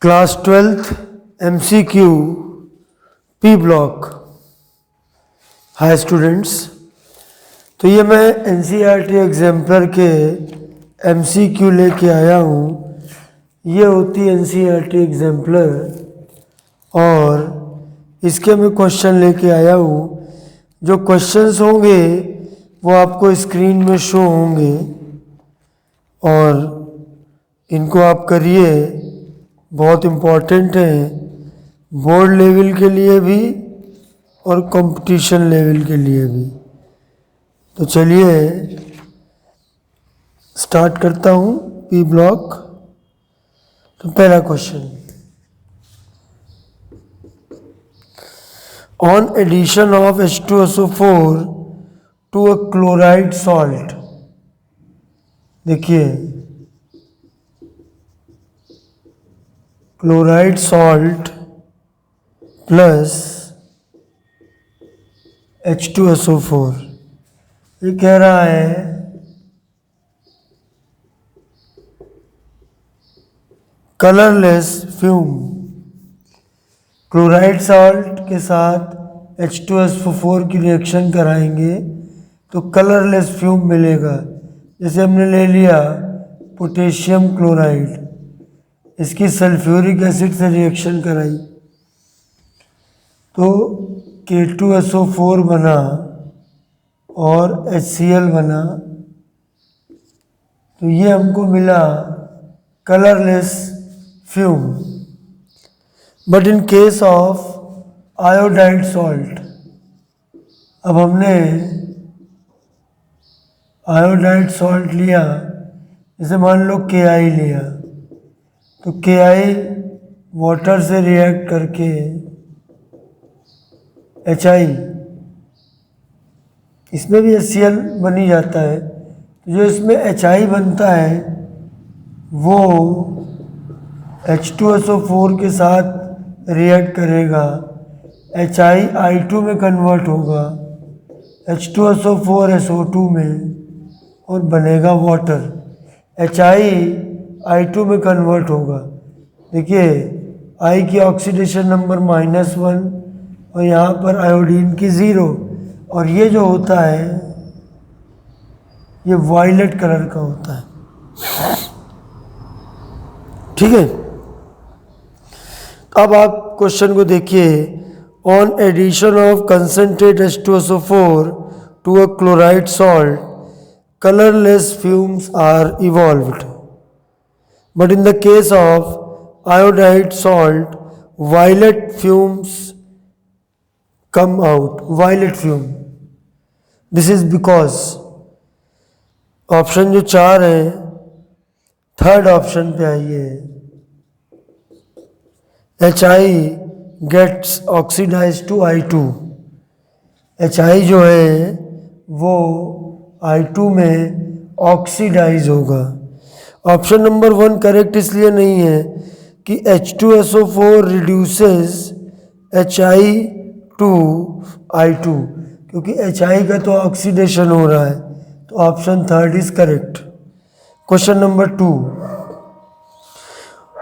Class 12th MCQ P block. Hi students, तो ये मैं NCERT एग्जाम्पलर के MCQ लेके आया हूँ। ये होती है NCERT एग्जाम्पलर और इसके मैं क्वेश्चन लेके आया हूँ। जो क्वेश्चंस होंगे वो आपको स्क्रीन में शो होंगे और इनको आप करिए, बहुत इम्पोर्टेंट है बोर्ड लेवल के लिए भी और कंपटीशन लेवल के लिए भी। तो चलिए स्टार्ट करता हूँ पी ब्लॉक। तो पहला question, on addition of H2SO4 to a chloride salt. देखिए, क्लोराइड सॉल्ट प्लस H2SO4, ये कह रहा है कलरलेस फ्यूम। क्लोराइड सॉल्ट के साथ H2SO4 की रिएक्शन कराएंगे तो कलरलेस फ्यूम मिलेगा। जैसे हमने ले लिया पोटेशियम क्लोराइड, इसकी सल्फ्यूरिक एसिड से रिएक्शन कराई तो K2SO4 बना और HCl बना, तो ये हमको मिला colourless fume. But in case of iodide salt, अब हमने आयोडाइड सॉल्ट लिया, जैसे मान लो KI लिया, तो KI वाटर से रिएक्ट करके HI, इसमें भी HCl बन ही जाता है। तो जो इसमें HI बनता है वो H2SO4 के साथ रिएक्ट करेगा, HI I2 में कन्वर्ट होगा H2SO4 SO2 में और बनेगा वाटर। HI I2 में कन्वर्ट होगा। देखिए I की ऑक्सीडेशन नंबर -1 और यहाँ पर आयोडीन की 0, और ये जो होता है ये वायलेट कलर का होता है। ठीक है, अब आप क्वेश्चन को देखिए। On addition of concentrate H2SO4 to a chloride salt, colorless fumes are evolved. But in the case of iodide salt, violet fumes come out. Violet fume. This is because option जो 4 है, third option पे आइए, HI gets oxidized to I2। HI जो है वो I2 में oxidise होगा। Option number 1 correct इसलिए नहीं है कि H2SO4 reduces HI to I2, क्योंकि HI का तो ऑक्सीडेशन हो रहा है, तो option 3 is correct. Question number 2,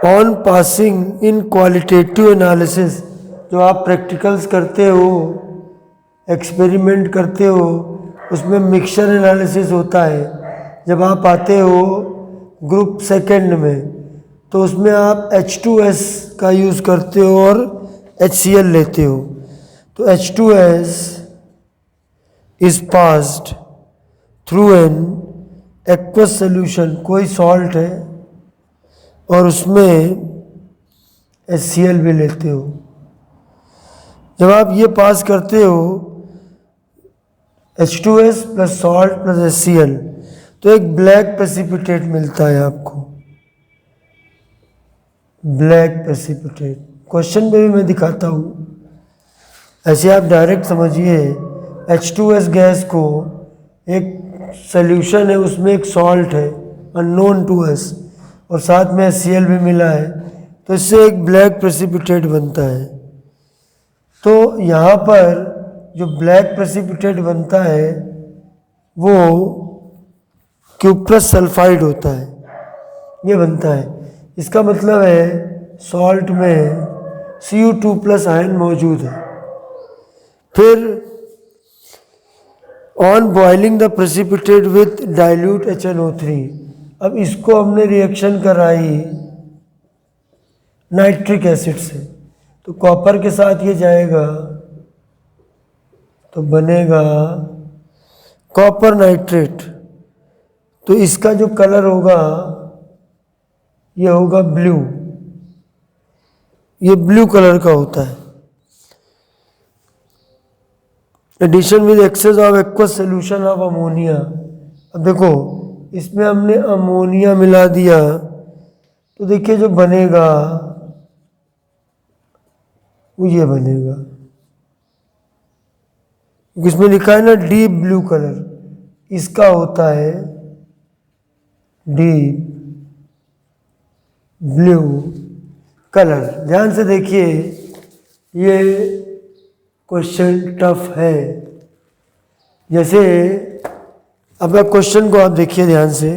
on passing in qualitative analysis, जो आप प्रैक्टिकल्स करते हो, एक्सपेरिमेंट करते हो, उसमें मिक्सचर एनालिसिस होता है। जब आप आते हो ग्रुप सेकंड में तो उसमें आप H2S का यूज़ करते हो और HCl लेते हो। तो H2S is passed through an aqueous solution, कोई सॉल्ट है और उसमें HCl भी लेते हो। जब आप ये पास करते हो H2S plus salt plus HCl, तो एक ब्लैक प्रेसिपिटेट मिलता है आपको, ब्लैक प्रेसिपिटेट। क्वेश्चन में भी मैं दिखाता हूँ, ऐसे आप डायरेक्ट समझिए। H2S गैस को एक सॉल्यूशन है, उसमें एक सॉल्ट है अननोन टू अस और साथ में HCl भी मिला है, तो इससे एक ब्लैक प्रेसिपिटेट बनता है। तो यहाँ पर जो ब्लैक प्रेसिपिटेट बनता है वो क्यूप्रस सल्फाइड होता है, ये बनता है। इसका मतलब है सॉल्ट में Cu2+ आयन मौजूद है। फिर on boiling the precipitate with dilute HNO3, अब इसको हमने रिएक्शन कराई नाइट्रिक एसिड से, तो कॉपर के साथ ये जाएगा तो बनेगा कॉपर नाइट्रेट। तो इसका जो कलर होगा ये होगा ब्लू, ये ब्लू कलर का होता है। Addition with excess of aqueous solution of ammonia, अब देखो इसमें हमने अमोनिया मिला दिया तो देखिए जो बनेगा वो ये बनेगा, इसमें लिखा है ना डीप ब्लू कलर, इसका होता है डीप ब्लू कलर। ध्यान से देखिए ये क्वेश्चन टफ है। जैसे अब क्वेश्चन को आप देखिए ध्यान से,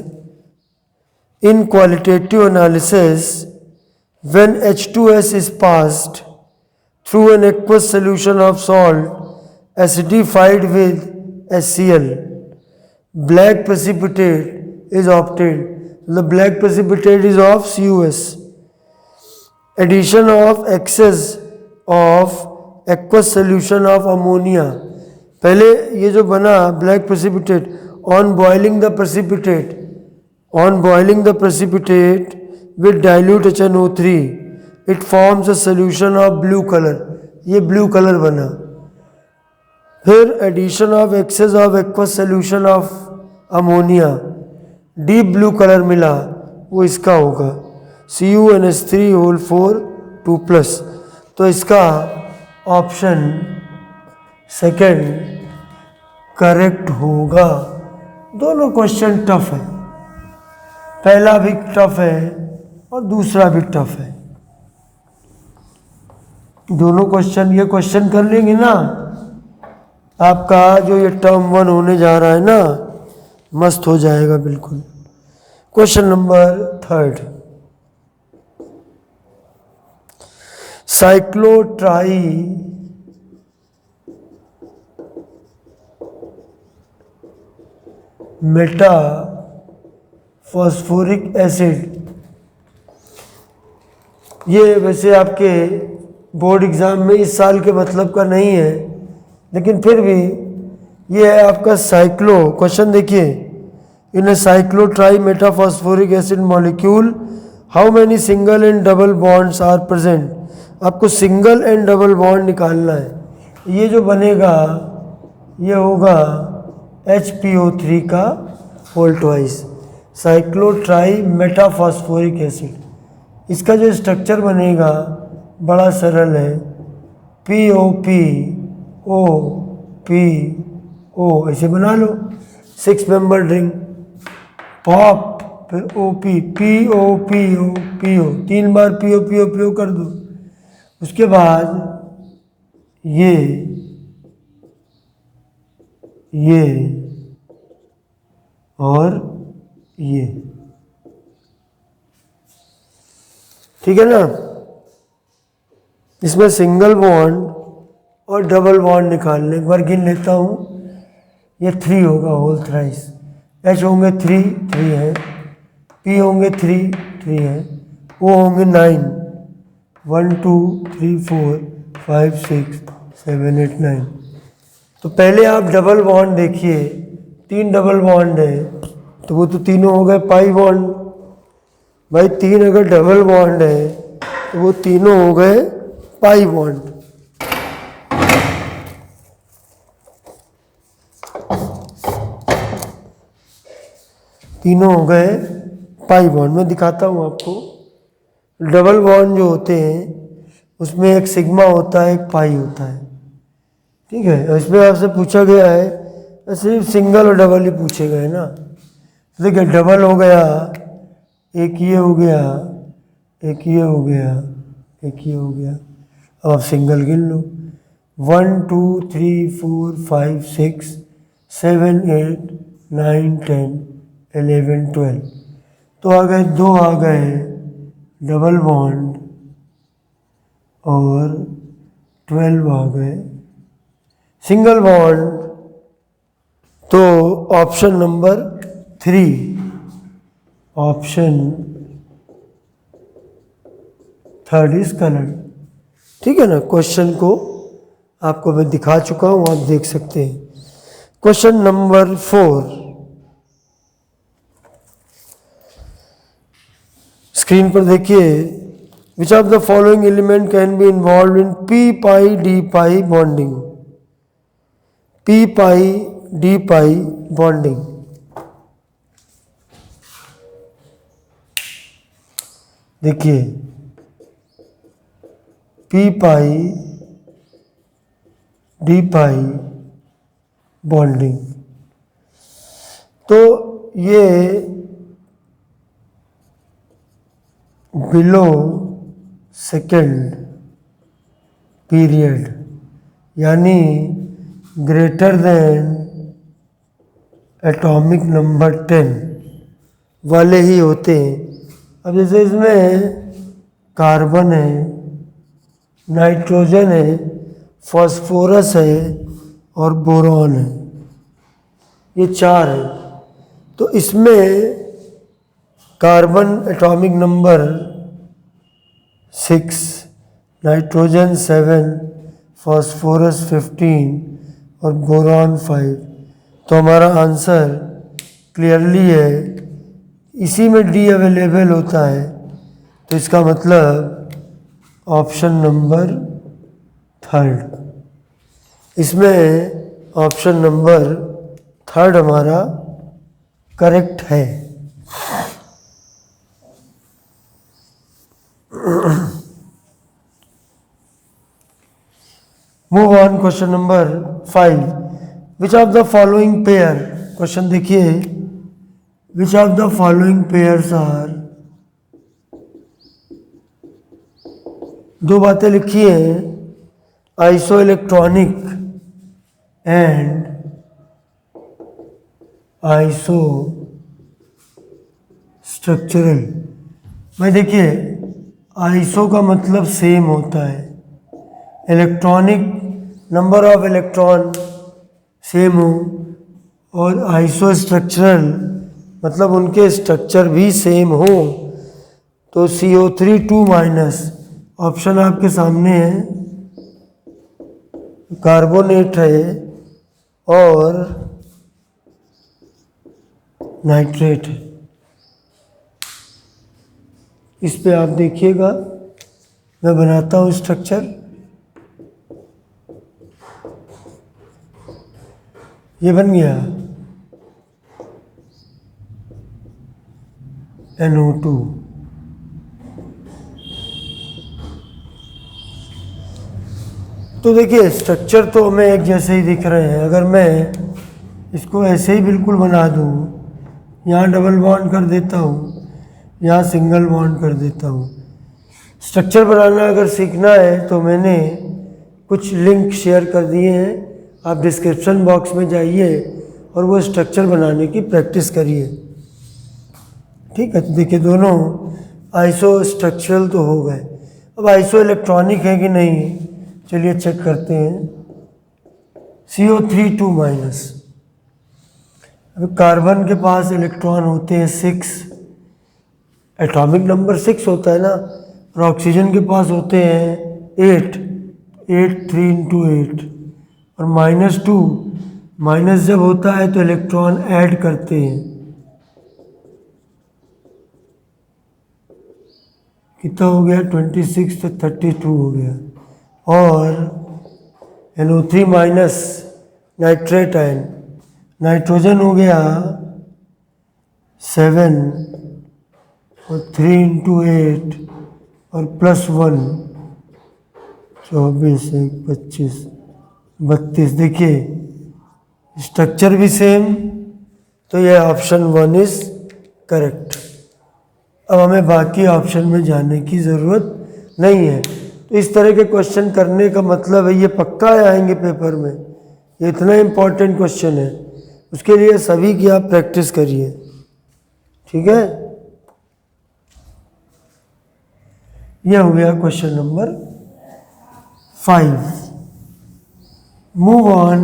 इन qualitative analysis when H2S is passed through an aqueous solution of salt acidified with HCl, black precipitate is obtained. The black precipitate is of CuS. Addition of excess of aqueous solution of ammonia. पहले ये जो बना black precipitate, on boiling the precipitate with dilute HNO3, it forms a solution of blue color. ये blue color बना। फिर addition of excess of aqueous solution of ammonia, deep blue colour मिला, वो इसका होगा CuNH3 2+। तो इसका ऑप्शन सेकंड करेक्ट होगा। दोनों क्वेश्चन टफ है, पहला भी टफ है और दूसरा भी टफ है। दोनों क्वेश्चन, ये क्वेश्चन कर लेंगे ना, आपका जो ये टर्म 1 होने जा रहा है ना, मस्त हो जाएगा बिल्कुल। Question number 3, cyclotrimetaphosphoric acid, ये वैसे आपके बोर्ड एग्जाम में इस साल के मतलब का नहीं है, लेकिन फिर भी ये है आपका साइक्लो। क्वेश्चन देखिए, in a cyclotrimetaphosphoric acid molecule how many single and double bonds are present. आपको सिंगल एंड डबल बॉन्ड निकालना है। ये जो बनेगा ये होगा HPO3 का whole twice, cyclotrimetaphosphoric acid. इसका जो स्ट्रक्चर बनेगा बड़ा सरल है, POPO ऐसे बना लो, 6 मेंबर रिंग, पॉप फिर OP, POPO, 3 बार POPO कर दो। उसके बाद ये और ये, ठीक है ना। इसमें सिंगल बॉन्ड और डबल बॉन्ड निकालने, एक बार गिन लेता हूँ। ये 3 होगा होल थ्राइस, H होंगे 3 है, P होंगे 3 है, O होंगे 9, 1 2 3 4 5 6 7 8 9। तो पहले आप डबल बॉन्ड देखिए, 3 डबल बॉन्ड है तो वो तो तीनों हो गए पाई बॉन्ड। भाई 3 अगर डबल बॉन्ड है तो वो तीनों हो गए पाई बॉन्ड। तीनों हो गए पाई बॉन्ड। मैं दिखाता हूँ आपको। डबल बॉन्ड जो होते हैं उसमें एक सिग्मा होता है, एक पाई होता है, ठीक है। इसमें आपसे पूछा गया है, सिर्फ सिंगल और डबल ही पूछे गए ना। देखिए डबल हो गया, एक ये हो गया, एक ये हो गया, एक ये हो गया। अब आप सिंगल गिन लो, 1 2 3 4 5 6 7 8 9 10 11 12। तो आ गए 2 आ गए डबल बॉन्ड और 12 आ गए। सिंगल बॉन्ड तो option number 3, option 3 is correct. ठीक है ना। क्वेश्चन को आपको मैं दिखा चुका हूँ, आप देख सकते हैं। क्वेश्चन नंबर 4, स्क्रीन पर देखिए। Which of the following element can be involve in p pi d pi bonding? p pi d pi bonding. देखिए p pi d pi bonding, तो ये बिलो सेकेंड पीरियड यानी ग्रेटर देन एटॉमिक नंबर 10 वाले ही होते हैं। अब जैसे इसमें कार्बन है, नाइट्रोजन है, फास्फोरस है और बोरॉन है, ये 4 है। तो इसमें carbon atomic number 6, nitrogen 7, phosphorus 15 और बोरॉन 5। तो हमारा आंसर क्लियरली है, इसी में डी अवेलेबल होता है। तो इसका मतलब ऑप्शन नंबर 3, इसमें ऑप्शन नंबर 3 हमारा करेक्ट है। Move on question number 5। Which of the following pair, question देखिए, which of the following pairs are, दो बातें लिखी हैं, isoelectronic and isostructural. भाई देखिए, आइसो का मतलब सेम होता है, electronic number of electron same हो, और आइसो स्ट्रक्चरल मतलब उनके स्ट्रक्चर भी सेम हो। तो CO3 2- ऑप्शन आपके सामने है, कार्बोनेट है और नाइट्रेट है। इस पे आप देखिएगा, मैं बनाता हूँ स्ट्रक्चर। ये बन गया NO2। तो देखिए स्ट्रक्चर तो हमें एक जैसे ही दिख रहे हैं। अगर मैं इसको ऐसे ही बिल्कुल बना दूँ, यहाँ डबल बॉन्ड कर देता हूँ, यहाँ सिंगल बॉन्ड कर देता हूँ। स्ट्रक्चर बनाना अगर सीखना है तो मैंने कुछ लिंक शेयर कर दिए हैं, आप डिस्क्रिप्शन बॉक्स में जाइए और वो स्ट्रक्चर बनाने की प्रैक्टिस करिए। ठीक है। तो देखिए दोनों आइसो स्ट्रक्चरल तो हो गए। अब आइसो इलेक्ट्रॉनिक है कि नहीं, चलिए चेक करते हैं। CO3 2-। अब कार्बन के पास इलेक्ट्रॉन होते हैं 6, एटॉमिक नंबर 6 होता है ना, और ऑक्सीजन के पास होते हैं 8, 3 × 8 और -2, माइनस जब होता है तो इलेक्ट्रॉन ऐड करते हैं। कितना हो गया 26, तो 32 हो गया। और NO3- नाइट्रेट आयन, नाइट्रोजन हो गया 7 और 3 × 8 और +1, 24, 1, 25, 32। देखिए स्ट्रक्चर भी सेम, तो यह ऑप्शन 1 इज करेक्ट। अब हमें बाकी ऑप्शन में जाने की ज़रूरत नहीं है। तो इस तरह के क्वेश्चन करने का मतलब है ये पक्का आएंगे पेपर में, ये इतना इम्पोर्टेंट क्वेश्चन है, उसके लिए सभी की आप प्रैक्टिस करिए। ठीक है। यह हो गया question number 5. Move on.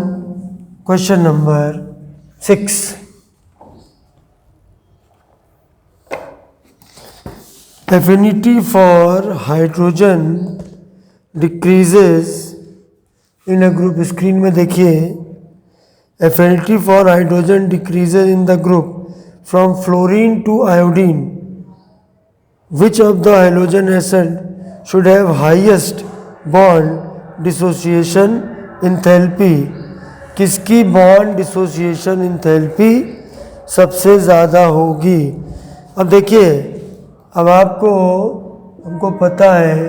Question number 6. Affinity for hydrogen decreases in a group. Screen में देखिए, affinity for hydrogen decreases in the group from fluorine to iodine. Which of the halogen acid should have highest bond dissociation enthalpy? किसकी bond dissociation enthalpy सबसे ज़्यादा होगी? अब देखिए, अब हमको पता है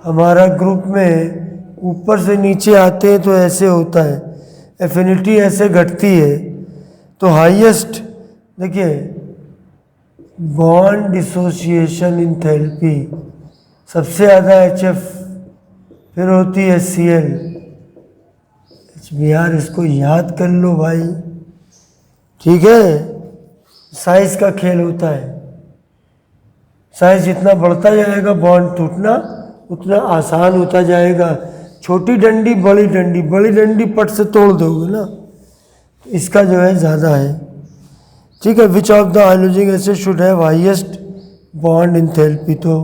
हमारा ग्रुप में ऊपर से नीचे आते हैं तो ऐसे होता है, एफिनिटी ऐसे घटती है। तो हाईएस्ट देखिए बॉन्ड डिसोसिएशन इंथैल्पी सबसे ज़्यादा HF, फिर होती है Cl। यार इसको याद कर लो भाई, ठीक है। साइज का खेल होता है, साइज जितना बढ़ता जाएगा बॉन्ड टूटना उतना आसान होता जाएगा। छोटी डंडी बड़ी डंडी, बड़ी डंडी पट से तोड़ दोगे ना, इसका जो है ज़्यादा है, ठीक है। Which of the hydrogen acid should have highest bond enthalpy? तो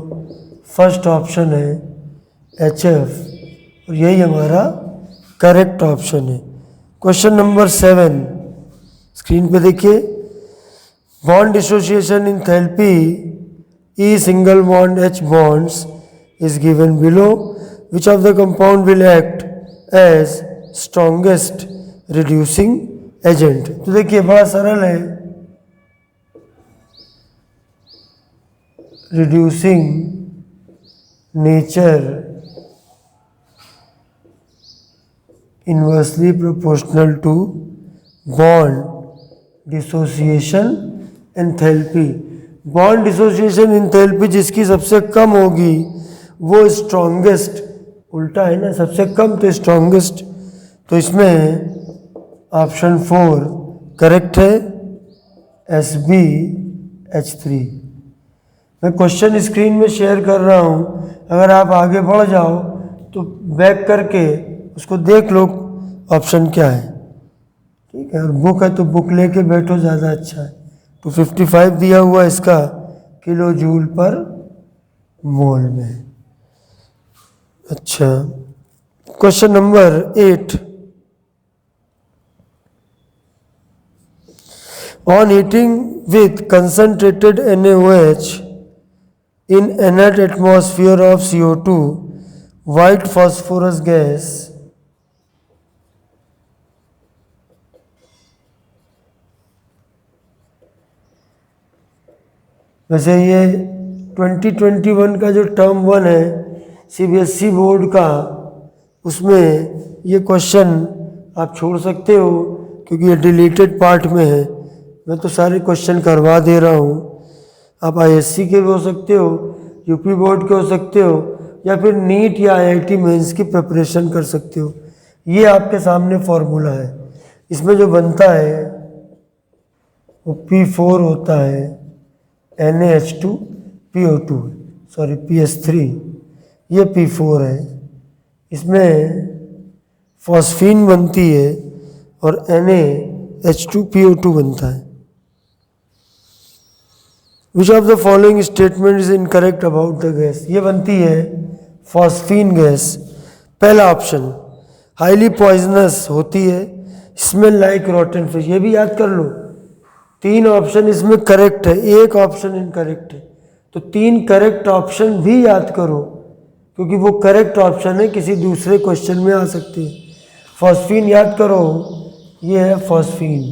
फर्स्ट ऑप्शन है HF, और यही हमारा करेक्ट ऑप्शन है। क्वेश्चन नंबर 7, स्क्रीन पे देखिए, bond dissociation enthalpy E single bond H bonds is given below. Which of the compound will act as strongest reducing agent? तो देखिए बड़ा सरल है, reducing nature inversely proportional to bond dissociation enthalpy. Bond dissociation enthalpy जिसकी सबसे कम होगी वो strongest, उल्टा है ना, सबसे कम तो स्ट्रॉन्गेस्ट। तो इसमें ऑप्शन 4 करेक्ट है, SbH3। मैं क्वेश्चन स्क्रीन में शेयर कर रहा हूँ, अगर आप आगे बढ़ जाओ तो बैक करके उसको देख लो ऑप्शन क्या है, ठीक है। और बुक है तो बुक लेके बैठो, ज़्यादा अच्छा है। 255 दिया हुआ इसका किलो जूल पर मोल में। अच्छा, question number 8, on heating with concentrated NaOH in inert atmosphere of CO2, white phosphorus gas वैसे ये 2021 का जो टर्म 1 है CBSE बोर्ड का, उसमें ये क्वेश्चन आप छोड़ सकते हो क्योंकि ये डिलीटेड पार्ट में है। मैं तो सारे क्वेश्चन करवा दे रहा हूँ। आप ISC के भी हो सकते हो, यूपी बोर्ड के हो सकते हो, या फिर नीट या IIT मेंस की प्रिपरेशन कर सकते हो। ये आपके सामने फॉर्मूला है, इसमें जो बनता है वो P4 होता है, NaH2PO2, सॉरी PS3, ये P4 है। इसमें फॉस्फीन बनती है और NaH2PO2 बनता है। Which of the following statement is incorrect about the gas? ये बनती है फॉस्फीन गैस। पहला ऑप्शन हाईली पॉइजनस होती है, स्मेल लाइक रॉटन फिश, ये भी याद कर लो। 3 ऑप्शन इसमें करेक्ट है, 1 ऑप्शन इनकरेक्ट है, तो 3 करेक्ट ऑप्शन भी याद करो क्योंकि वो करेक्ट ऑप्शन है, किसी दूसरे क्वेश्चन में आ सकते हैं। फॉस्फीन याद करो, ये है फॉस्फीन,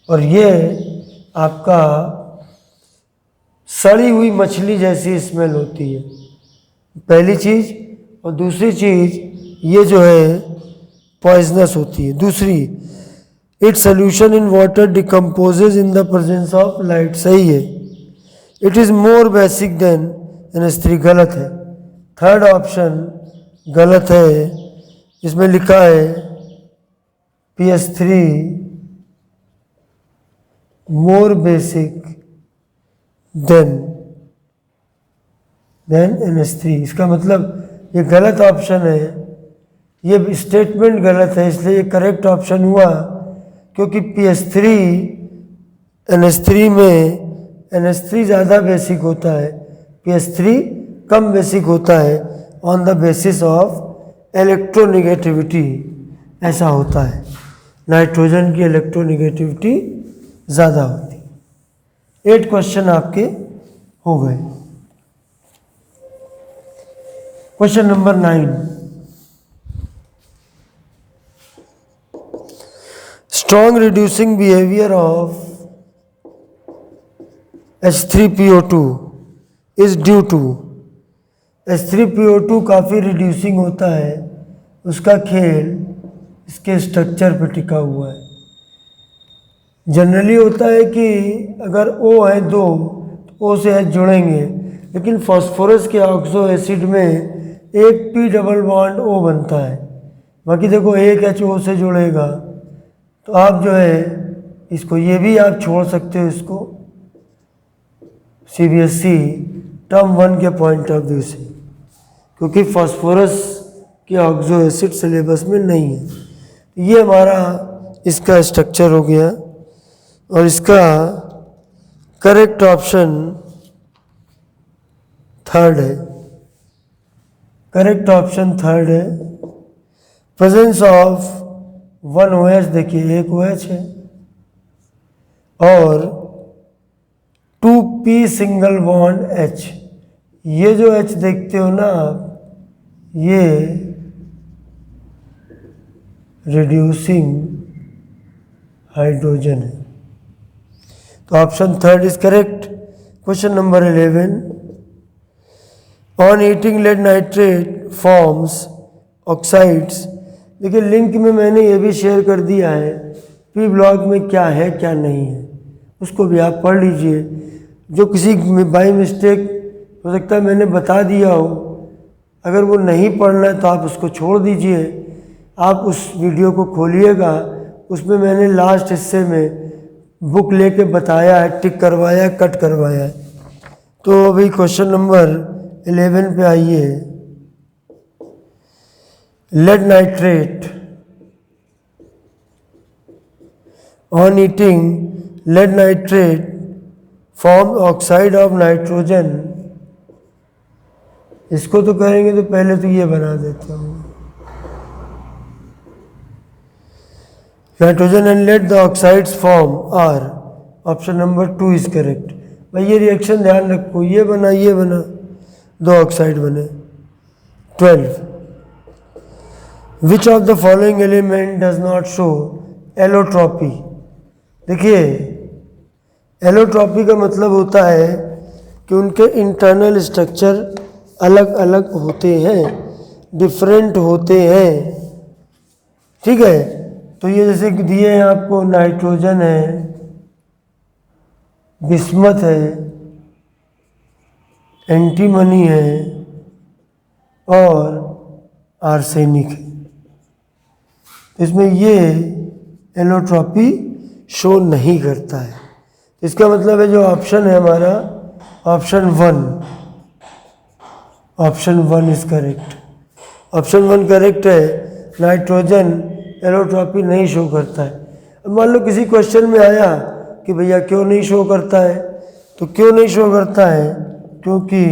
और ये आपका सड़ी हुई मछली जैसी स्मेल होती है, पहली चीज़। और दूसरी चीज़ ये जो है पॉइजनस होती है। दूसरी, its solution in water decomposes in the presence of light, सही है। It is more basic than NH3, गलत है। थर्ड ऑप्शन गलत है, इसमें लिखा है PS3 मोर बेसिक देन देन NH3। इसका मतलब ये गलत ऑप्शन है, ये स्टेटमेंट गलत है, इसलिए ये करेक्ट ऑप्शन हुआ, क्योंकि PH3 NH3 में NH3 ज़्यादा बेसिक होता है, PH3 कम बेसिक होता है on the basis of electronegativity, ऐसा होता है। नाइट्रोजन की इलेक्ट्रोनिगेटिविटी ज़्यादा होती है। 8 क्वेश्चन आपके हो गए। Question number 9, strong reducing behaviour of H3PO2 is due to. H3PO2 काफ़ी रिड्यूसिंग होता है, उसका खेल इसके स्ट्रक्चर पर टिका हुआ है। जनरली होता है कि अगर O है 2 तो O से H जुड़ेंगे, लेकिन फास्फोरस के ऑक्सो एसिड में एक P डबल बॉन्ड O बनता है, बाकी देखो एक H O से जुड़ेगा। तो आप जो है इसको, ये भी आप छोड़ सकते हो इसको CBSE टर्म 1 के पॉइंट ऑफ व्यू से, क्योंकि फास्फोरस के ऑक्सो एसिड सिलेबस में नहीं है। ये हमारा इसका स्ट्रक्चर हो गया, और इसका करेक्ट ऑप्शन 3rd है। करेक्ट ऑप्शन 3rd है। प्रेजेंस ऑफ 1 OH, देखिए एक OH है, और 2P सिंगल बॉन्ड H। ये जो H देखते हो ना आप, ये रिड्यूसिंग हाइड्रोजन है। तो option 3rd is correct. Question number 11, on heating lead nitrate forms oxides. देखिए लिंक में मैंने ये भी शेयर कर दिया है, P ब्लॉक में क्या है क्या नहीं है, उसको भी आप पढ़ लीजिए। जो किसी बाई मिस्टेक हो सकता है मैंने बता दिया हो, अगर वो नहीं पढ़ना है तो आप उसको छोड़ दीजिए। आप उस वीडियो को खोलिएगा, उसमें मैंने लास्ट हिस्से में बुक लेके बताया है, टिक करवाया, कट करवाया है। तो अभी क्वेश्चन नंबर 11 पे आइए। Lead nitrate, on heating lead nitrate form oxide of nitrogen. इसको तो करेंगे तो पहले तो ये बना देता हूँ, nitrogen and lead the oxides form are. Option number 2 is correct. भाई ये रिएक्शन ध्यान रखो, ये बना ये बना, 2 ऑक्साइड बने। 12, विच of the following element does not show allotropy. देखिए एलोट्रॉपी का मतलब होता है कि उनके इंटरनल स्ट्रक्चर अलग अलग होते हैं, डिफरेंट होते हैं, ठीक है। तो ये जैसे कि दिए हैं आपको, नाइट्रोजन है, बिस्मथ है, एंटीमनी है और आर्सेनिक है। इसमें ये एलोट्रॉपी शो नहीं करता है। इसका मतलब है जो ऑप्शन है हमारा, option 1 is correct. Option 1 correct है। नाइट्रोजन एलोट्रॉपी नहीं शो करता है। अब मान लो किसी क्वेश्चन में आया कि भैया क्यों नहीं शो करता है, तो क्यों नहीं शो करता है, क्योंकि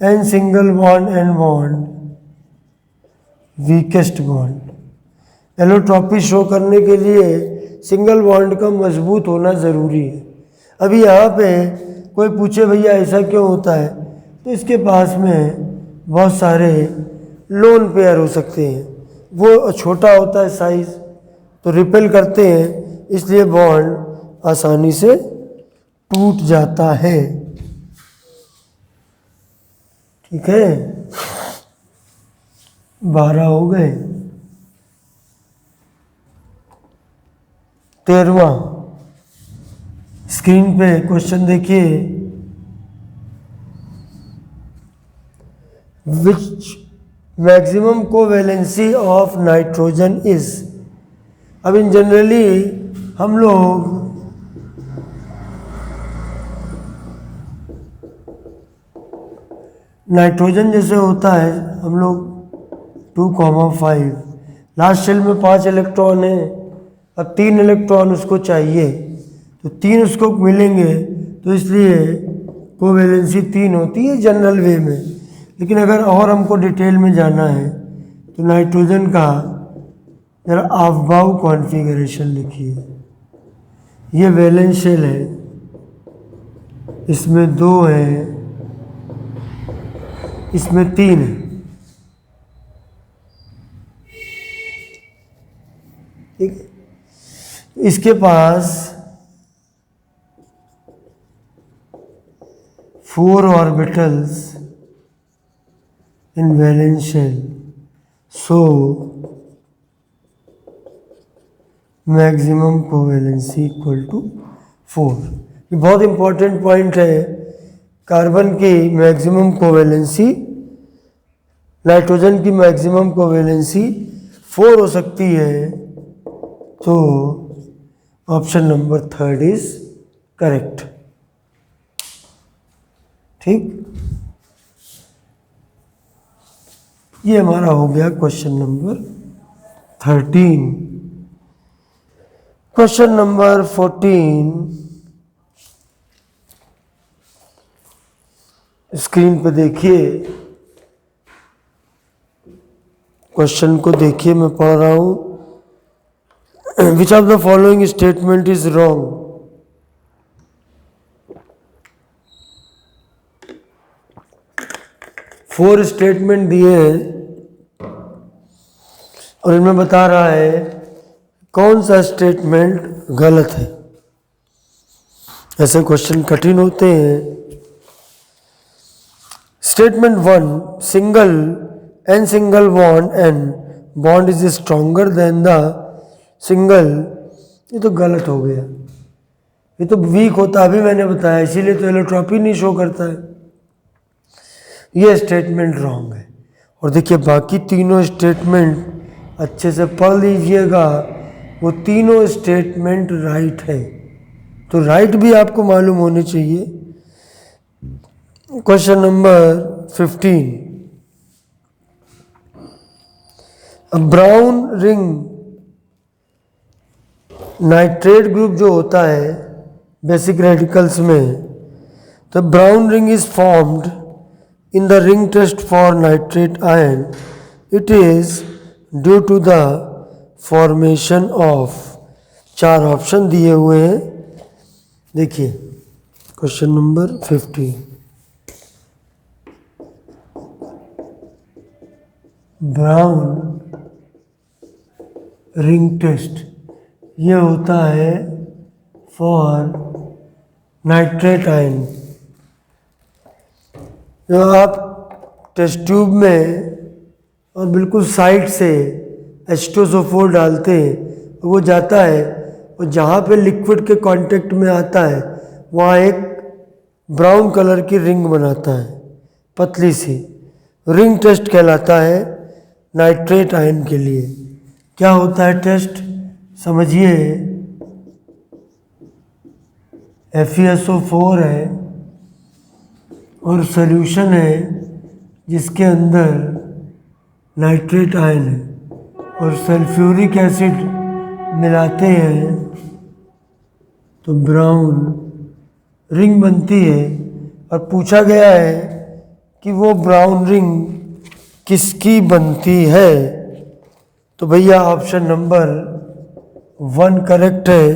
N single bond N bond weakest bond. Allotropy show करने के लिए सिंगल बॉन्ड का मजबूत होना ज़रूरी है। अभी यहाँ पे कोई पूछे भैया ऐसा क्यों होता है, तो इसके पास में बहुत सारे लोन पेयर हो सकते हैं, वो छोटा होता है साइज, तो रिपेल करते हैं, इसलिए बॉन्ड आसानी से टूट जाता है। ठीक है, 12 हो गए। 13वां स्क्रीन पे क्वेश्चन देखिए, which maximum covalency of nitrogen is. अब इन जनरली हम लोग नाइट्रोजन जैसे होता है हम लोग 2,5, लास्ट शेल में 5 इलेक्ट्रॉन है, अब 3 इलेक्ट्रॉन उसको चाहिए, तो 3 उसको मिलेंगे, तो इसलिए कोवैलेंसी 3 होती है जनरल वे में। लेकिन अगर और हमको डिटेल में जाना है तो नाइट्रोजन का जरा अफबाउ कॉन्फ़िगरेशन लिखिए। ये वैलेंस शेल है, इसमें 2 है, इसमें 3 है, ठीक है। इसके पास 4 orbitals in valence shell, so maximum covalency equal to 4। ये बहुत इंपॉर्टेंट पॉइंट है। कार्बन की मैक्सिमम कोवैलेंसी, नाइट्रोजन की मैक्सिमम कोवैलेंसी 4 हो सकती है, तो ऑप्शन नंबर 3 इज करेक्ट। ठीक, ये हमारा हो गया question number 13। Question number 14 screen पे देखिए, क्वेश्चन को देखिए, मैं पढ़ रहा हूं। विच of the following statement is wrong? 4 statement दिए हैं और इनमें बता रहा है कौन सा स्टेटमेंट गलत है। ऐसे क्वेश्चन कठिन होते हैं। Statement 1, single N single bond and bond is stronger than the single, ये तो गलत हो गया, ये तो वीक होता, अभी मैंने बताया, इसीलिए तो एलोट्रॉपी नहीं शो करता है। ये स्टेटमेंट रॉन्ग है। और देखिए बाकी तीनों स्टेटमेंट अच्छे से पढ़ लीजिएगा, वो तीनों स्टेटमेंट राइट है, तो राइट भी आपको मालूम होने चाहिए। Question number 15, brown ring nitrate group जो होता है बेसिक रेडिकल्स में, तो brown ring is formed in the ring test for nitrate ion. It is due to the formation of, 4 option दिए हुए हैं। देखिए question number 15, brown ring test ये होता है फॉर नाइट्रेट आयन। जो आप टेस्ट ट्यूब में और बिल्कुल साइड से H2SO4 डालते हैं, वो जाता है और जहाँ पे लिक्विड के कांटेक्ट में आता है वहाँ एक ब्राउन कलर की रिंग बनाता है, पतली सी रिंग टेस्ट कहलाता है नाइट्रेट आयन के लिए। क्या होता है टेस्ट समझिए, FeSO4 है और सॉल्यूशन है जिसके अंदर नाइट्रेट आयन है और सल्फ्यूरिक एसिड मिलाते हैं तो ब्राउन रिंग बनती है। और पूछा गया है कि वो ब्राउन रिंग किसकी बनती है, तो भैया ऑप्शन नंबर 1 करेक्ट है।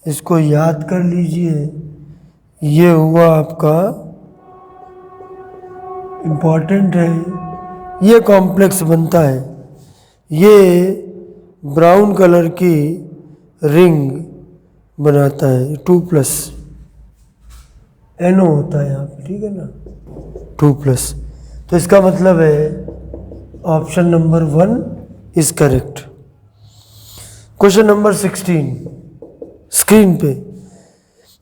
इसको याद कर लीजिए, ये हुआ आपका इम्पॉर्टेंट है। ये कॉम्प्लेक्स बनता है, ये ब्राउन कलर की रिंग बनाता है, 2+ NO होता है यहाँ पे, ठीक है ना, 2+। तो इसका मतलब है option number 1 is correct. Question number 16 screen पे,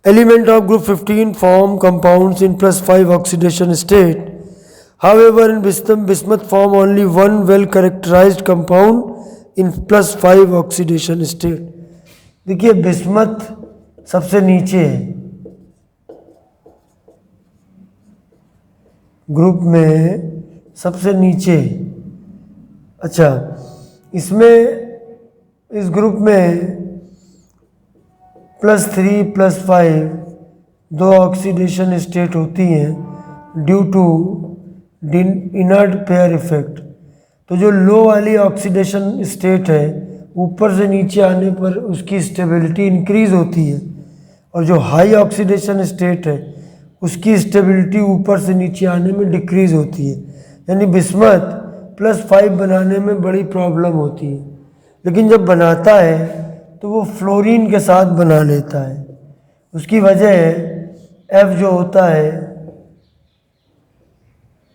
element of group 15 form compounds in +5 oxidation state. However, in bismuth form only one well-characterized compound in +5 oxidation state. देखिए बिस्मथ सबसे नीचे है, ग्रुप में सबसे नीचे। अच्छा, इसमें इस ग्रुप में +3 +5 दो ऑक्सीडेशन स्टेट होती हैं due to inert pair effect. तो जो लो वाली ऑक्सीडेशन स्टेट है ऊपर से नीचे आने पर उसकी स्टेबिलिटी इंक्रीज होती है, और जो हाई ऑक्सीडेशन स्टेट है उसकी स्टेबिलिटी ऊपर से नीचे आने में डिक्रीज होती है। यानी बिस्मथ +5 बनाने में बड़ी प्रॉब्लम होती है, लेकिन जब बनाता है तो वो फ्लोरीन के साथ बना लेता है। उसकी वजह है F जो होता है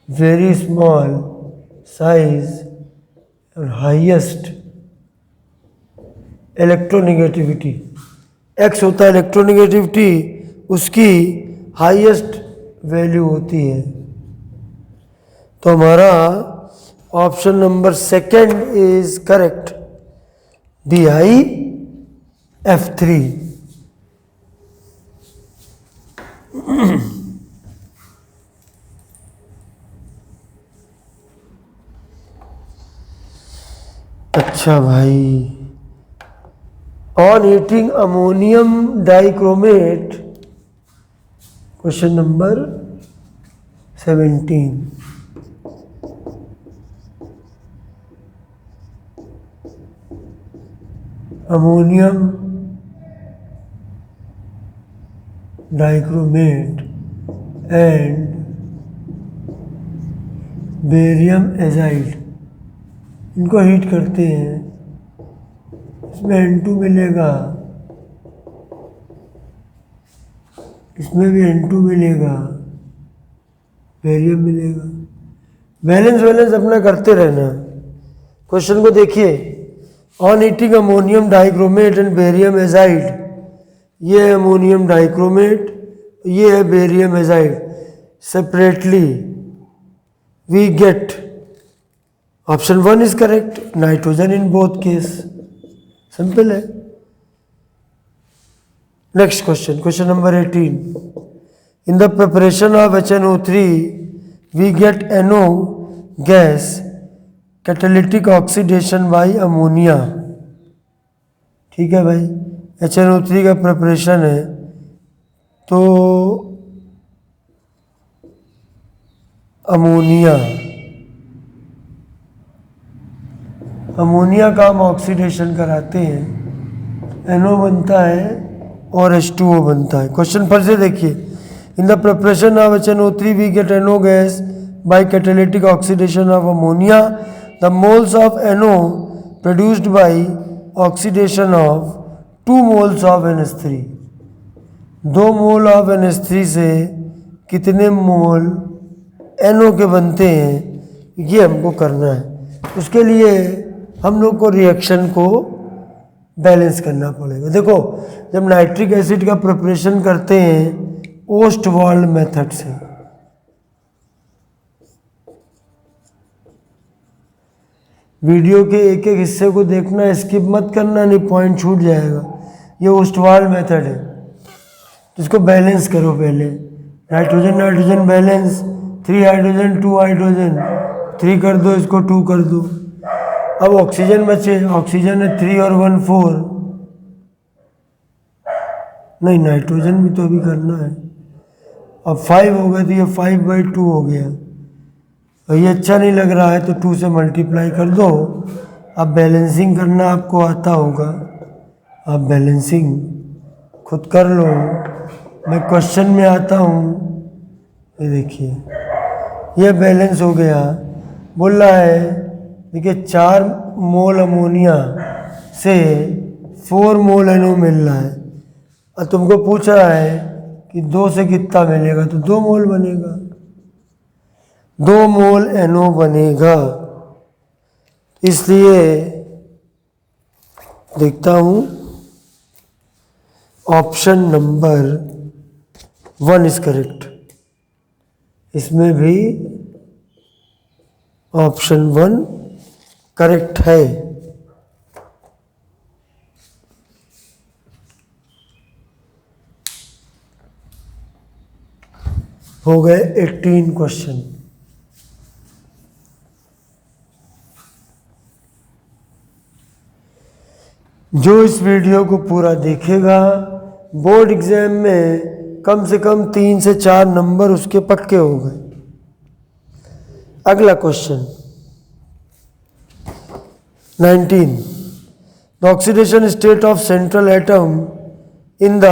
वेरी स्मॉल साइज और हाईएस्ट इलेक्ट्रोनेगेटिविटी, X होता है इलेक्ट्रोनेगेटिविटी, उसकी हाईएस्ट वैल्यू होती है। तो हमारा option number second is correct, BiF3। अच्छा भाई, on heating ammonium dichromate, question number 17। Ammonium dichromate and barium azide, इनको हीट करते हैं, इसमें N2 मिलेगा, इसमें भी N2 मिलेगा, बेरियम मिलेगा। बैलेंस अपना करते रहना। क्वेश्चन को देखिए, on heating ammonium dichromate and barium azide, ये है अमोनियम डाइक्रोमेट, ये है barium azide, separately we get, option 1 is correct, nitrogen in both case. Simple है। Next question, question number 18। In the preparation of HNO3 we get NO gas catalytic oxidation by ammonia. ठीक है भाई, HNO3 का preparation है तो ammonia का हम oxidation कराते हैं, NO बनता है और H2O बनता है। क्वेश्चन फिर से देखिए, in the preparation of HNO3 we get NO gas by catalytic oxidation of ammonia, the moles of NO produced by oxidation of 2 moles of NH3। 2 mole of NH3 से कितने मोल NO के बनते हैं, ये हमको करना है। उसके लिए हम लोग को रिएक्शन को बैलेंस करना पड़ेगा। देखो, जब नाइट्रिक एसिड का प्रिपरेशन करते हैं ओस्टवाल्ड मेथड से, वीडियो के एक एक हिस्से को देखना, स्किप मत करना, नहीं पॉइंट छूट जाएगा। ये ओस्टवाल्ड मेथड है, तो इसको बैलेंस करो पहले। Nitrogen nitrogen balance, 3 hydrogen 2 hydrogen, 3 कर दो, इसको 2 कर दो। अब ऑक्सीजन बचे, ऑक्सीजन है 3 और 1 4, नहीं नाइट्रोजन भी तो अभी करना है। अब 5 हो गए तो ये 5/2 हो गया। और ये अच्छा नहीं लग रहा है तो 2 से मल्टीप्लाई कर दो। अब बैलेंसिंग करना आपको आता होगा, आप बैलेंसिंग खुद कर लो, मैं क्वेश्चन में आता हूँ। ये देखिए, ये बैलेंस हो गया। बोल रहा है देखिए 4 मोल अमोनिया से 4 मोल NO मिल रहा है, और तुमको पूछ रहा है कि 2 से कितना मिलेगा, तो 2 मोल बनेगा, 2 मोल NO बनेगा। इसलिए देखता हूँ ऑप्शन नंबर 1 इज करेक्ट। इसमें भी ऑप्शन 1 करेक्ट है। हो गए 18 क्वेश्चन। जो इस वीडियो को पूरा देखेगा बोर्ड एग्जाम में कम से कम 3 से 4 नंबर उसके पक्के हो गए। अगला question 19, the oxidation state of central atom in the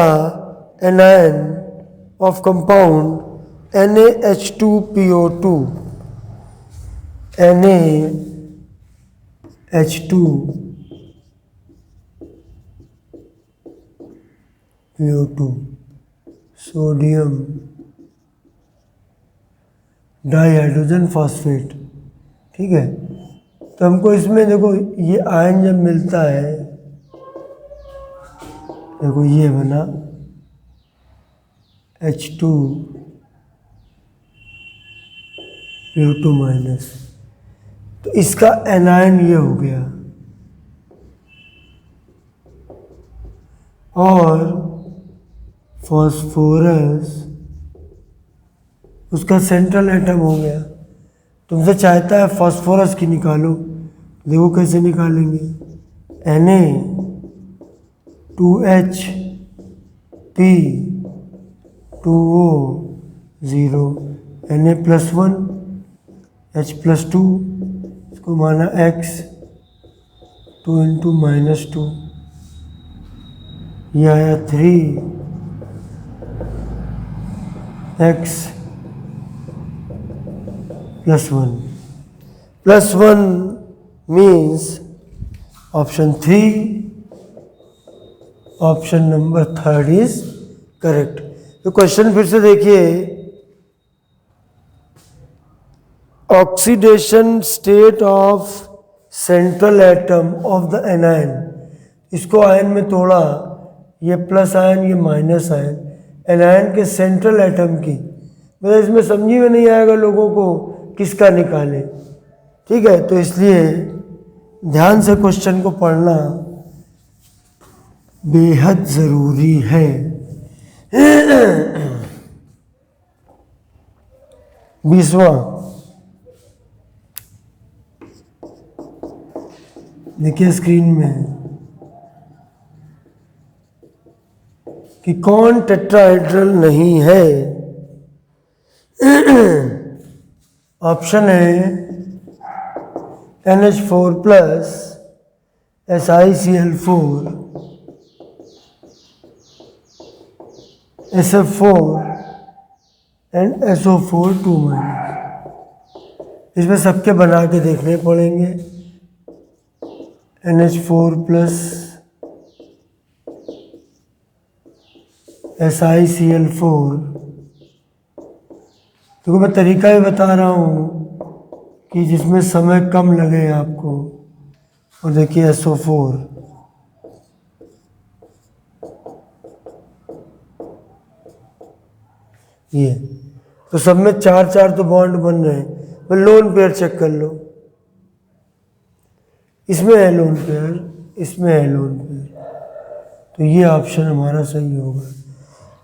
anion of compound NaH2PO2 NaH2PO2 sodium dihydrogen phosphate. ठीक है, तो हमको इसमें देखो ये आयन जब मिलता है, देखो ये बना H2PO2 माइनस, तो इसका एनायन ये हो गया और फॉस्फोरस उसका सेंट्रल एटम हो गया। तुमसे चाहता है फॉस्फोरस की निकालो, देखो कैसे निकालेंगे। Na2H2O0 Na+1 H+2, इसको माना X 2 × -2, ये आया 3X +1 means option 3, option number 3 is correct. तो क्वेश्चन फिर से देखिए, oxidation state of central atom of the anion, इसको आयन में तोड़ा, ये प्लस आयन ये माइनस आयन, एनायन के सेंट्रल एटम की, मतलब इसमें समझी में नहीं आएगा लोगों को किसका निकाले। ठीक है, तो इसलिए ध्यान से क्वेश्चन को पढ़ना बेहद जरूरी है। 20वां देखिए स्क्रीन में कि कौन टेट्राहेड्रल नहीं है। ऑप्शन है NH4 plus SiCl4 SF4 and SO4 2-। इसमें सबके बना के देखने पड़ेंगे। NH4 प्लस SiCl4, तो मैं तरीका ही बता रहा हूँ कि जिसमें समय कम लगे आपको। और देखिए SO4, ये तो सब में 4-4 तो बॉन्ड बन रहे हैं। मैं लोन पेयर चेक कर लो, इसमें है लोन पेयर, इसमें है लोन पेयर, तो ये ऑप्शन हमारा सही होगा।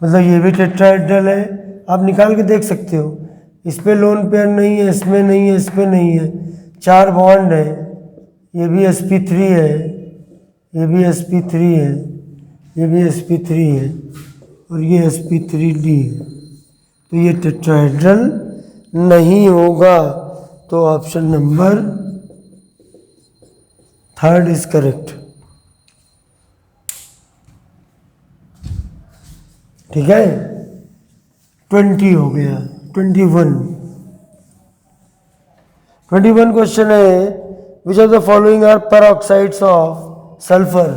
मतलब ये भी टेट्राहेड्रल है, आप निकाल के देख सकते हो। इस पे लोन पेयर नहीं है, इसमें नहीं है, इस पे नहीं है, 4 बॉन्ड है, ये भी sp3 है, ये भी sp3 है, ये भी sp3 है और ये sp3d है, तो ये टेट्राहेड्रल नहीं होगा। तो ऑप्शन नंबर 3 इज करेक्ट। ठीक है, 20 हो गया। 21 क्वेश्चन है, which of the following are peroxides of sulphur.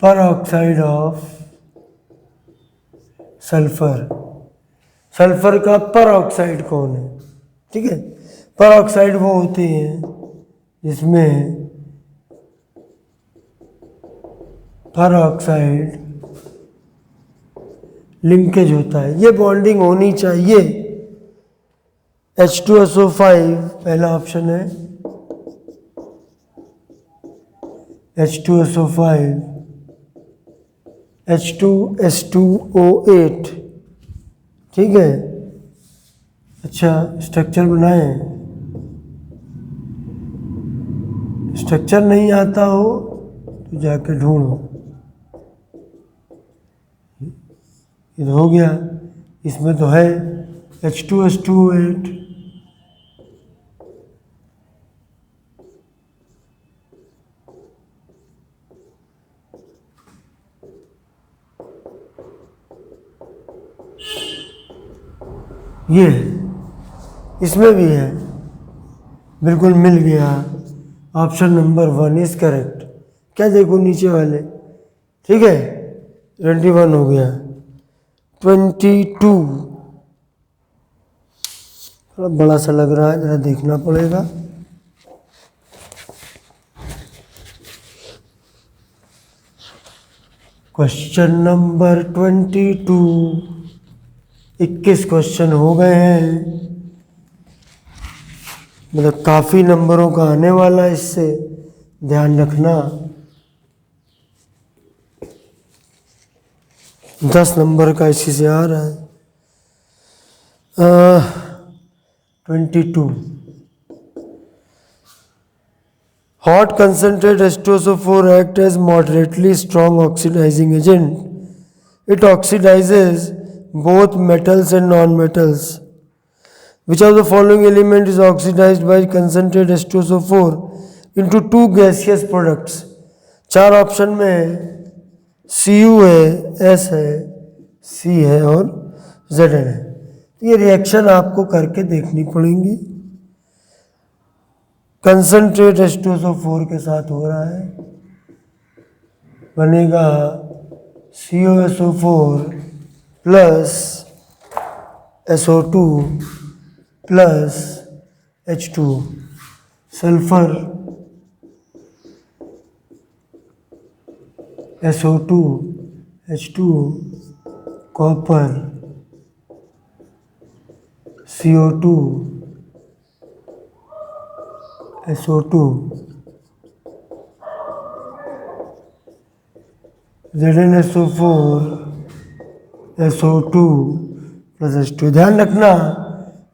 Peroxide of sulphur, sulphur का पेरोक्साइड कौन है? ठीक है, पेरोक्साइड वो होते हैं जिसमें पेरोक्साइड लिंकेज होता है, ये बॉन्डिंग होनी चाहिए। H2SO5 पहला ऑप्शन है, H2SO5 H2S2O8। ठीक है, अच्छा स्ट्रक्चर बनाए स्ट्रक्चर नहीं आता हो तो जाके ढूंढो। ये हो गया, इसमें तो है H2S2O8। ये है, इसमें भी है, बिल्कुल मिल गया। Option number 1 is correct. क्या देखो नीचे वाले, ठीक है। 21 हो गया। 22 थोड़ा बड़ा सा लग रहा है, जरा देखना पड़ेगा। क्वेश्चन नंबर 22, 21 क्वेश्चन हो गए हैं, मतलब काफ़ी नंबरों का आने वाला है, इससे ध्यान रखना। 10 नंबर का इसी से आ रहा है। 22 hot concentrate H2SO4 act as moderately strong oxidizing agent. It oxidizes both metals and non-metals. Which of the following element is oxidized by concentrate H2SO4 into two gaseous products? 4 option में Cu है, S है, C है और Zn है। ये reaction आपको करके देखनी पड़ेंगी। कंसनट्रेट H2SO4 के साथ हो रहा है, बनेगा COSO4 plus SO2 plus H2, sulphur SO2 H2, copper CO2 SO2, ZnSO4 SO2 plus H2। ध्यान रखना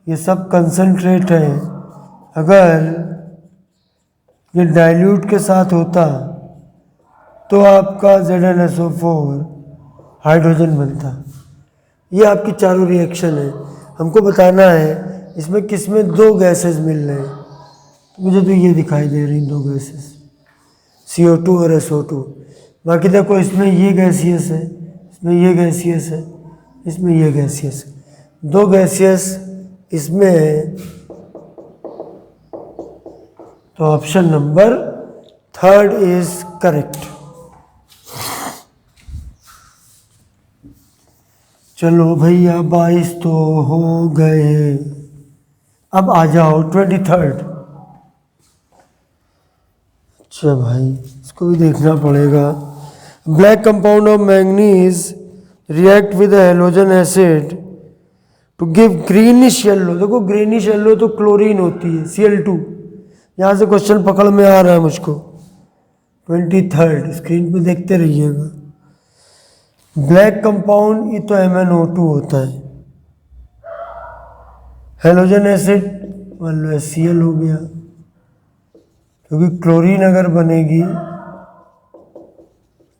ये सब कंसनट्रेट है। अगर ये डाइल्यूट के साथ होता तो आपका ZnSO4 हाइड्रोजन बनता। ये आपकी चारों रिएक्शन है, हमको बताना है इसमें किसमें 2 गैसेस मिल रहे हैं। मुझे तो ये दिखाई दे रही 2 गैसेस, CO2 और SO2। बाकी देखो इसमें ये गैसियस है, इसमें ये गैसियस है, इसमें ये गैसियस है, 2 गैसियस इसमें है। तो ऑप्शन नंबर 3 इज करेक्ट। चलो भैया 22 तो हो गए, अब आ जाओ 23rd। अच्छा भाई इसको भी देखना पड़ेगा। Black compound of manganese react with halogen acid to give greenish yellow. देखो ग्रीनिश येलो तो क्लोरीन होती है Cl2। यहाँ से क्वेश्चन पकड़ में आ रहा है मुझको। 23rd स्क्रीन पे देखते रहिएगा। ब्लैक कंपाउंड ये तो MnO2 होता है, हैलोजन एसिड मान लो HCl हो गया, क्योंकि क्लोरीन अगर बनेगी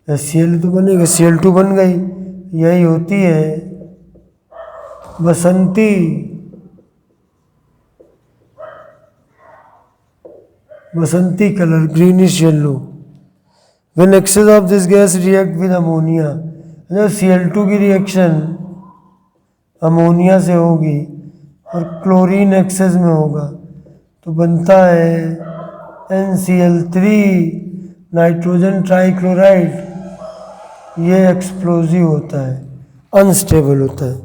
HCl तो बनेगा, Cl2 बन गई। यही होती है बसंती colour, greenish yellow. When excess of this gas react with ammonia, Cl2 की रिएक्शन अमोनिया से होगी और क्लोरीन एक्सेस में होगा तो बनता है NCl3 नाइट्रोजन ट्राइक्लोराइड। ये एक्सप्लोजिव होता है, अनस्टेबल होता है।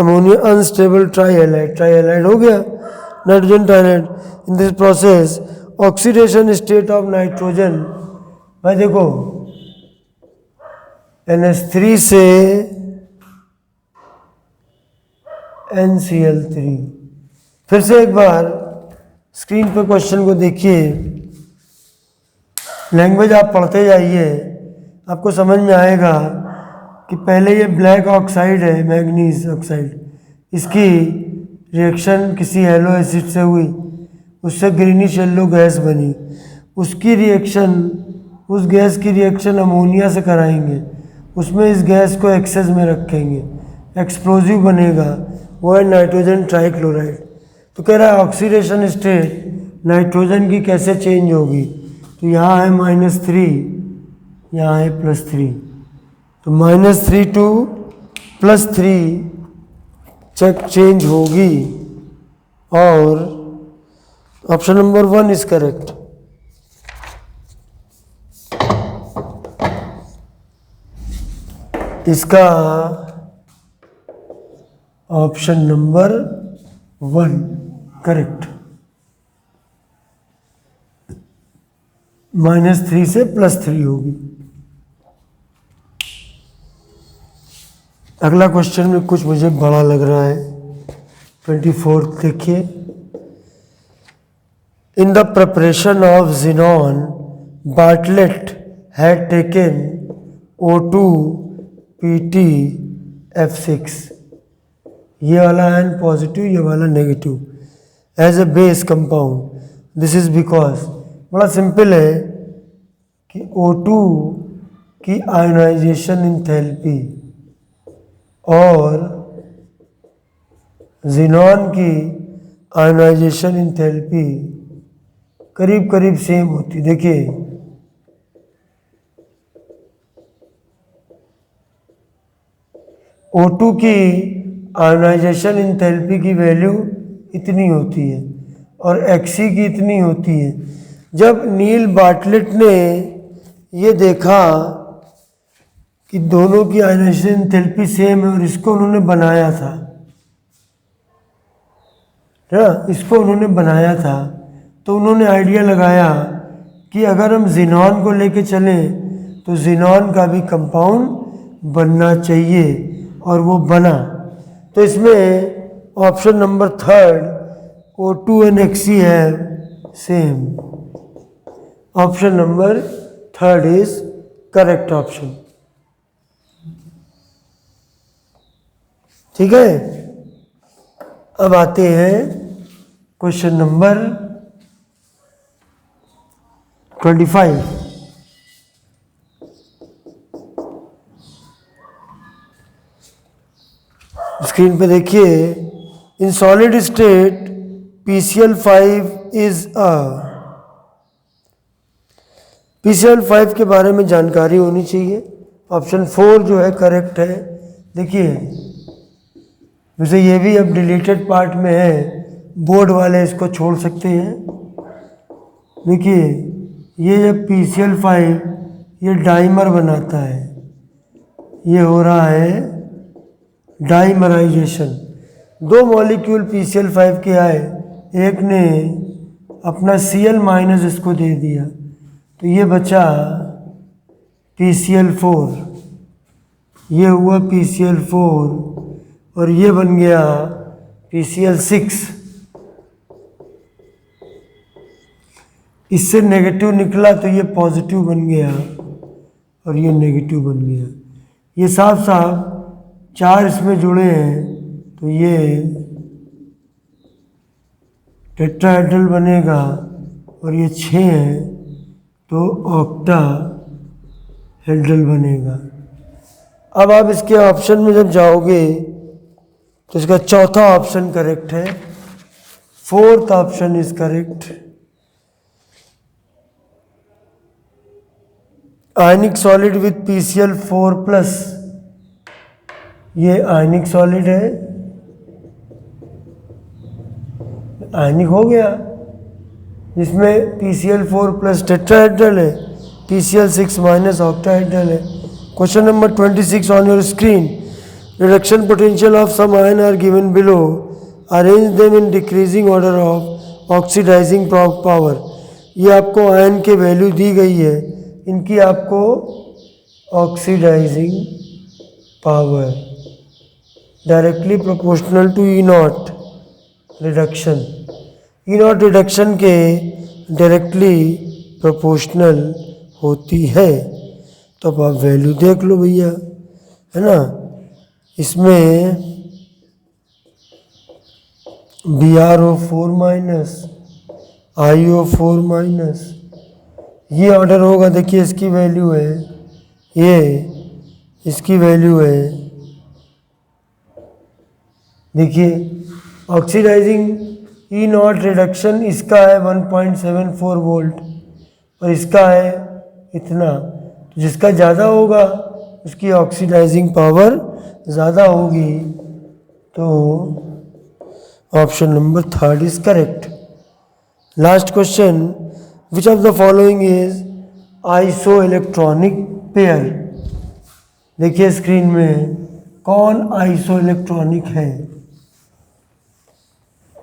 अमोनिया अनस्टेबल ट्राइहैलाइड हो गया nitrogen trihydride. In this process oxidation state of nitrogen, भाई देखो NH3 से NCl3। फिर से एक बार स्क्रीन पर क्वेश्चन को देखिए, लैंग्वेज आप पढ़ते जाइए, आपको समझ में आएगा कि पहले ये ब्लैक ऑक्साइड है, मैग्नीज ऑक्साइड, इसकी रिएक्शन किसी येलो एसिड से हुई, उससे ग्रीनिश येलो गैस बनी, उसकी रिएक्शन, उस गैस की रिएक्शन अमोनिया से कराएंगे, उसमें इस गैस को एक्सेस में रखेंगे, एक्सप्लोजिव बनेगा, वो है नाइट्रोजन ट्राइक्लोराइड। तो कह रहा है ऑक्सीडेशन स्टेट नाइट्रोजन की कैसे चेंज होगी, तो यहाँ है -3, यहाँ है +3, तो -3 to +3 चेक चेंज होगी, और ऑप्शन नंबर 1 इज करेक्ट। इसका ऑप्शन नंबर 1 करेक्ट, -3 से +3 होगी। अगला क्वेश्चन में कुछ मुझे बड़ा लग रहा है, 24 देखिए। In the preparation of xenon, Bartlett had taken O2 PtF6, ये वाला आयन पॉजिटिव, ये वाला negative, as a base compound. This is because, बड़ा सिंपल है कि O2 की आयोनाइजेशन इंथैल्पी और xenon की आयोनाइजेशन इंथैल्पी करीब करीब सेम होती। देखिए O2 की आयोनाइजेशन इंथैल्पी की वैल्यू इतनी होती है और Xe की इतनी होती है। जब नील बार्टलेट ने ये देखा कि दोनों की आयोनाइजेशन इंथैल्पी सेम है और इसको उन्होंने बनाया था ना, इसको उन्होंने बनाया था, तो उन्होंने आइडिया लगाया कि अगर हम xenon को लेके चलें तो xenon का भी कंपाउंड बनना चाहिए, और वो बना। तो इसमें option number 3 O2 and Xe है same. Option number 3 is correct option. ठीक है, अब आते हैं क्वेश्चन नंबर 25। स्क्रीन पे देखिए, in solid state PCl5 is a, PCl5 के बारे में जानकारी होनी चाहिए। ऑप्शन 4 जो है करेक्ट है। देखिए वैसे ये भी अब डिलीटेड पार्ट में है, बोर्ड वाले इसको छोड़ सकते हैं। देखिए ये जब PCl5 ये डाइमर बनाता है, ये हो रहा है डाइमराइजेशन। 2 मॉलिक्यूल PCl5 के आए, एक ने अपना Cl- इसको दे दिया, तो ये बचा PCl4, ये हुआ PCl4 और ये बन गया PCl6। इससे नेगेटिव निकला तो ये पॉजिटिव बन गया और ये नेगेटिव बन गया। ये साफ साफ 4 इसमें जुड़े हैं, तो ये टेट्राहेड्रल बनेगा, और ये 6 हैं तो ऑक्टाहेड्रल बनेगा। अब आप इसके ऑप्शन में जब जाओगे तो इसका चौथा ऑप्शन करेक्ट है, 4th option is correct. Ionic solid with PCl4+, ये आयनिक सॉलिड है, आयनिक हो गया, जिसमें PCl4+ टेट्राहेड्रल है, PCl6- ऑक्टाहेड्रल है। Question number 26 on your screen, reduction potential of some ion are given below, arrange them in decreasing order of oxidizing power. ये आपको ion के वैल्यू दी गई है, इनकी आपको oxidizing power directly proportional to E0 reduction, E0 reduction के directly proportional होती है। तो अब आप वैल्यू देख लो भैया, है ना। इसमें BrO4- IO4 माइनस, ये ऑर्डर होगा। देखिए इसकी वैल्यू है, ये इसकी वैल्यू है, देखिए ऑक्सीडाइजिंग ई नॉट रिडक्शन इसका है 1.74 वोल्ट और इसका है इतना। तो जिसका ज़्यादा होगा उसकी ऑक्सीडाइजिंग पावर ज़्यादा होगी। तो option number 3 is correct. Last question, which of the following is iso electronic pair. देखिए स्क्रीन में कौन आइसो इलेक्ट्रॉनिक है।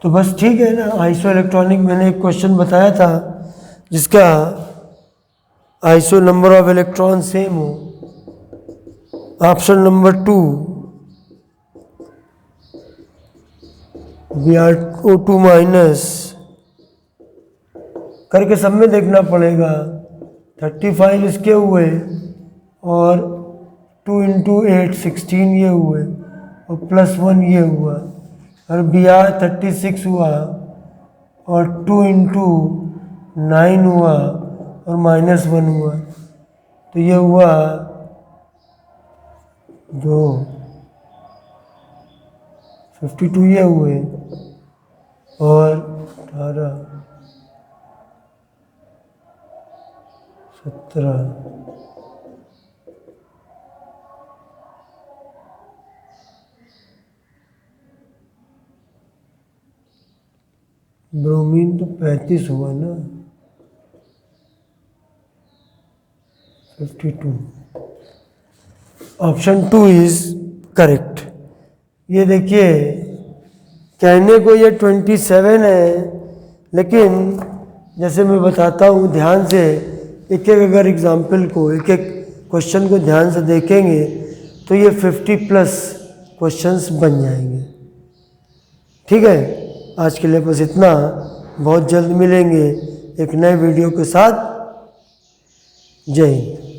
तो बस ठीक है ना, आइसो इलेक्ट्रॉनिक मैंने एक क्वेश्चन बताया था जिसका iso number of electron same हो। ऑप्शन नंबर 2 Br2 माइनस, करके सब में देखना पड़ेगा। 35 इसके हुए और 2 × 8 16 ये हुए और +1 ये हुआ और Br 36 हुआ और 2 × 9 हुआ और -1 हुआ। तो ये हुआ 2 52 ये हुए और 18 17 ब्रोमीन तो 35 हुआ ना, 52। Option 2 is correct. ये देखिए कहने को ये 27 है, लेकिन जैसे मैं बताता हूँ ध्यान से, एक एक अगर एग्जाम्पल को, एक एक क्वेश्चन को ध्यान से देखेंगे तो ये 50+ क्वेश्चंस बन जाएंगे। ठीक है, आज के लिए बस इतना। बहुत जल्द मिलेंगे एक नए वीडियो के साथ। जय हिंद।